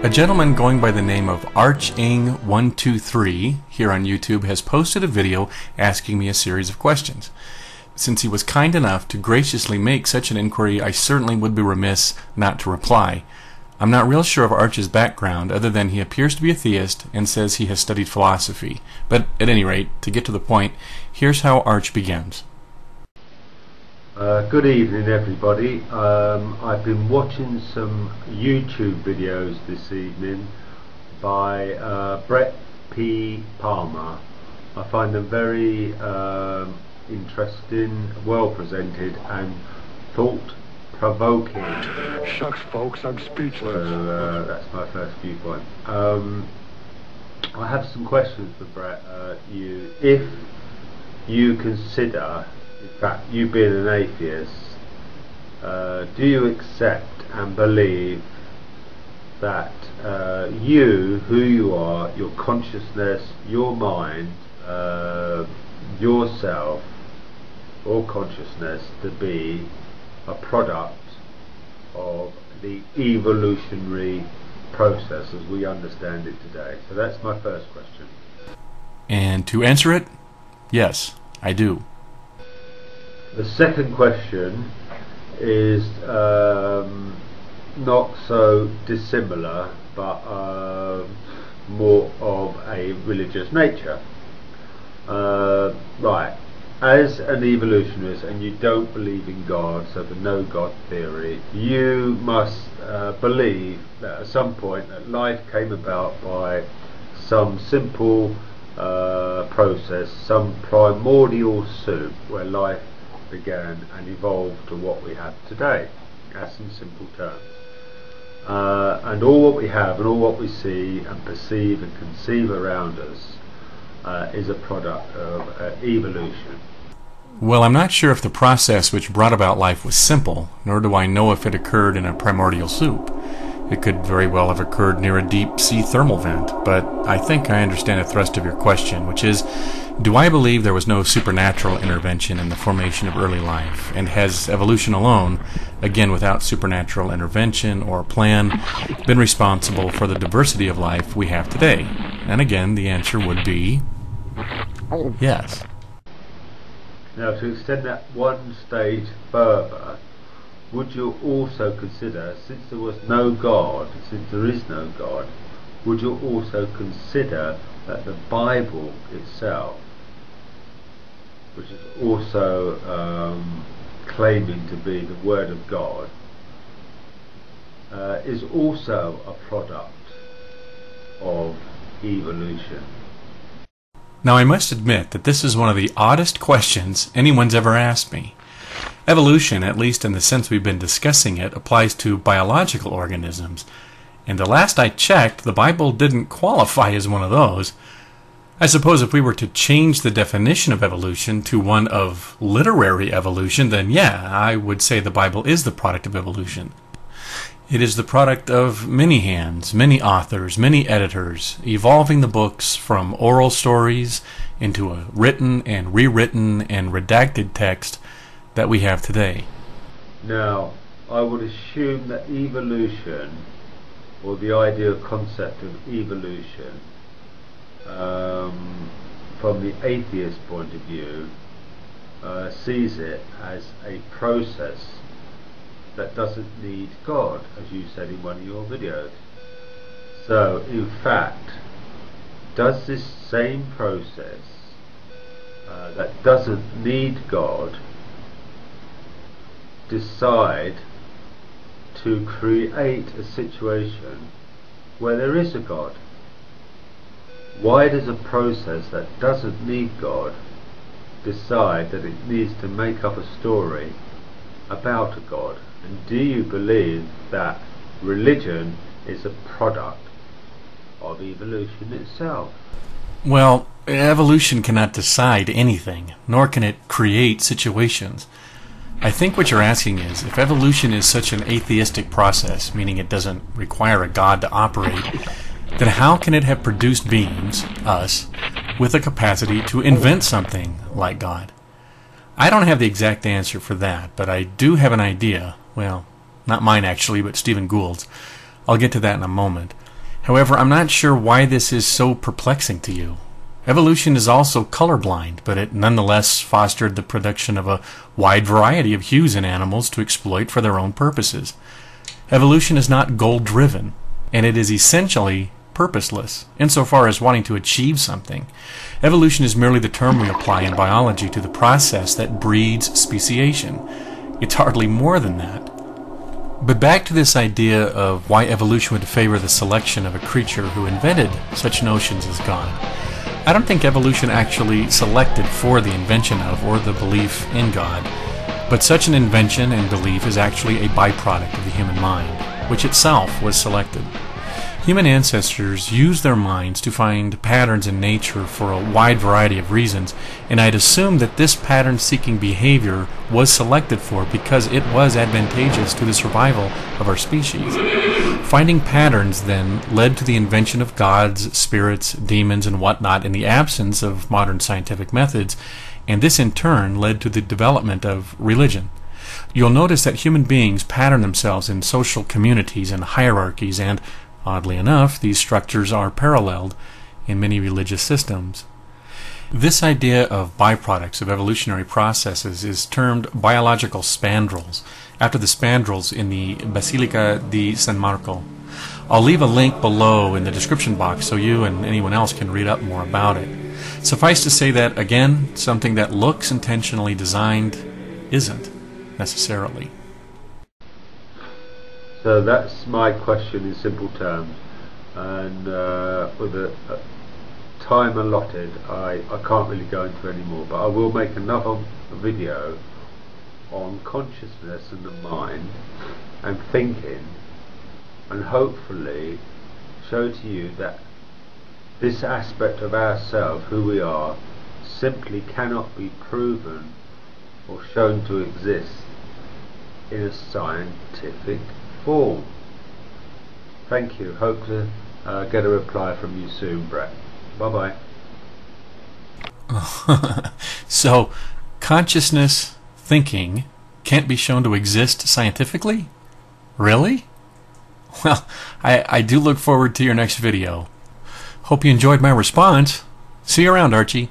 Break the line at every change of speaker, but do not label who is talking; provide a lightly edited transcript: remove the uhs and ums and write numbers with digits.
A gentleman going by the name of archeng123 here on YouTube has posted a video asking me a series of questions. Since he was kind enough to graciously make such an inquiry, I certainly would be remiss not to reply. I'm not real sure of Arch's background, other than he appears to be a theist and says he has studied philosophy. But at any rate, to get to the point, here's how Arch begins.
Good evening, everybody. I've been watching some YouTube videos this evening by Brett P. Palmer. I find them very interesting, well presented and thought-provoking.
Shucks, folks, I'm speechless.
So that's my first viewpoint. I have some questions for Brett. If you consider, in fact, you being an atheist, do you accept and believe that you, who you are, your consciousness, your mind, yourself, or consciousness, to be a product of the evolutionary process as we understand it today? So that's my first question.
And to answer it, yes, I do.
The second question is not so dissimilar, but more of a religious nature. Right, as an evolutionist, and you don't believe in God, so the no God theory, you must believe that at some point that life came about by some simple process, some primordial soup where life began and evolved to what we have today. That's in simple terms. And all what we have and all what we see and perceive and conceive around us is a product of evolution.
Well, I'm not sure if the process which brought about life was simple, nor do I know if it occurred in a primordial soup. It could very well have occurred near a deep sea thermal vent, but I think I understand the thrust of your question, which is, do I believe there was no supernatural intervention in the formation of early life, and has evolution alone, again without supernatural intervention or plan, been responsible for the diversity of life we have today? And again, the answer would be yes.
Now, to extend that one stage further, would you also consider, since there was no God, since there is no God, would you also consider that the Bible itself, which is also claiming to be the Word of God, is also a product of evolution?
Now, I must admit that this is one of the oddest questions anyone's ever asked me. Evolution, at least in the sense we've been discussing it, applies to biological organisms, and the last I checked, the Bible didn't qualify as one of those. I suppose if we were to change the definition of evolution to one of literary evolution, then yeah, I would say the Bible is the product of evolution. It is the product of many hands, many authors, many editors, evolving the books from oral stories into a written and rewritten and redacted text that we have today.
Now, I would assume that evolution, or the idea concept of evolution, from the atheist point of view, sees it as a process that doesn't need God, as you said in one of your videos. So, in fact, does this same process that doesn't need God decide to create a situation where there is a God? Why does a process that doesn't need God decide that it needs to make up a story about a God? And do you believe that religion is a product of evolution itself?
Well, evolution cannot decide anything, nor can it create situations. I think what you're asking is, if evolution is such an atheistic process, meaning it doesn't require a God to operate, then how can it have produced beings, us, with a capacity to invent something like God? I don't have the exact answer for that, but I do have an idea. Well, not mine actually, but Stephen Gould's. I'll get to that in a moment. However, I'm not sure why this is so perplexing to you. Evolution is also colorblind, but it nonetheless fostered the production of a wide variety of hues in animals to exploit for their own purposes. Evolution is not goal-driven, and it is essentially purposeless, insofar as wanting to achieve something. Evolution is merely the term we apply in biology to the process that breeds speciation. It's hardly more than that. But back to this idea of why evolution would favor the selection of a creature who invented such notions as God. I don't think evolution actually selected for the invention of or the belief in God, but such an invention and belief is actually a byproduct of the human mind, which itself was selected. Human ancestors used their minds to find patterns in nature for a wide variety of reasons, and I'd assume that this pattern-seeking behavior was selected for because it was advantageous to the survival of our species. Finding patterns then led to the invention of gods, spirits, demons, and whatnot in the absence of modern scientific methods, and this in turn led to the development of religion. You'll notice that human beings pattern themselves in social communities and hierarchies, and oddly enough, these structures are paralleled in many religious systems. This idea of byproducts of evolutionary processes is termed biological spandrels, after the spandrels in the Basilica di San Marco. I'll leave a link below in the description box so you and anyone else can read up more about it. Suffice to say that, again, something that looks intentionally designed isn't necessarily.
So that's my question in simple terms, and with a time allotted, I can't really go into any more, but I will make another video on consciousness and the mind and thinking, and hopefully show to you that this aspect of ourselves, who we are, simply cannot be proven or shown to exist in a scientific form. Thank you. Hope to get a reply from you soon, Brett. Bye bye.
So, consciousness thinking can't be shown to exist scientifically? Really? Well, I do look forward to your next video. Hope you enjoyed my response. See you around, Archie.